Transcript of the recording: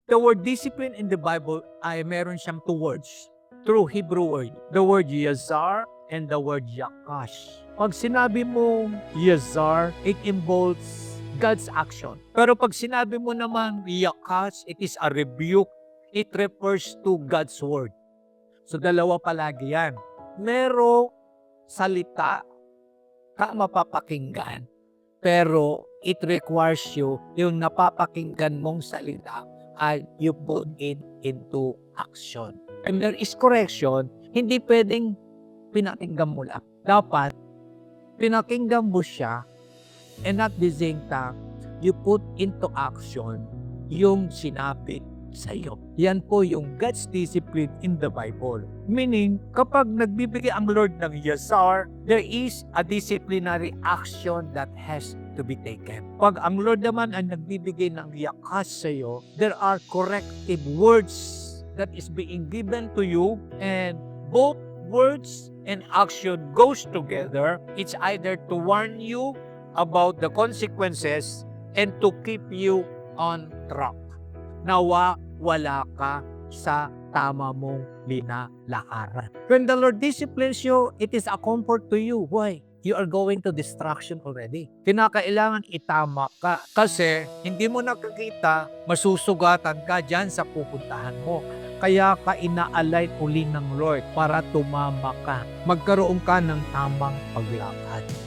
The word discipline in the Bible ay meron siyang two words. True Hebrew word. The word yazar and the word yakash. Pag sinabi mo yazar, it involves God's action. Pero pag sinabi mo naman yakash, it is a rebuke. It refers to God's word. So dalawa palagi yan. Merong salita ka mapapakinggan, pero it requires you, yung napapakinggan mong salita ay you put it into action. And there is correction, hindi pwedeng pinakinggan mo lang. Dapat, pinakinggan mo siya, and at the same time, you put into action yung sinabi sa iyo. Yan po yung God's discipline in the Bible. Meaning, kapag nagbibigay ang Lord ng yazar, there is a disciplinary action that has to be taken. Pag ang Lord naman ang nagbibigay ng yakas sa iyo, there are corrective words that is being given to you, and both words and action goes together. It's either to warn you about the consequences and to keep you on track. Nawa wala ka sa tama mong linalakaran. When the Lord disciplines you, it is a comfort to you. Why? You are going to distraction already. Kinakailangan itama ka kasi hindi mo nakikita, masusugatan ka dyan sa pupuntahan mo. Kaya ka ina-align uli ng Lord para tumama ka. Magkaroon ka ng tamang paglakad.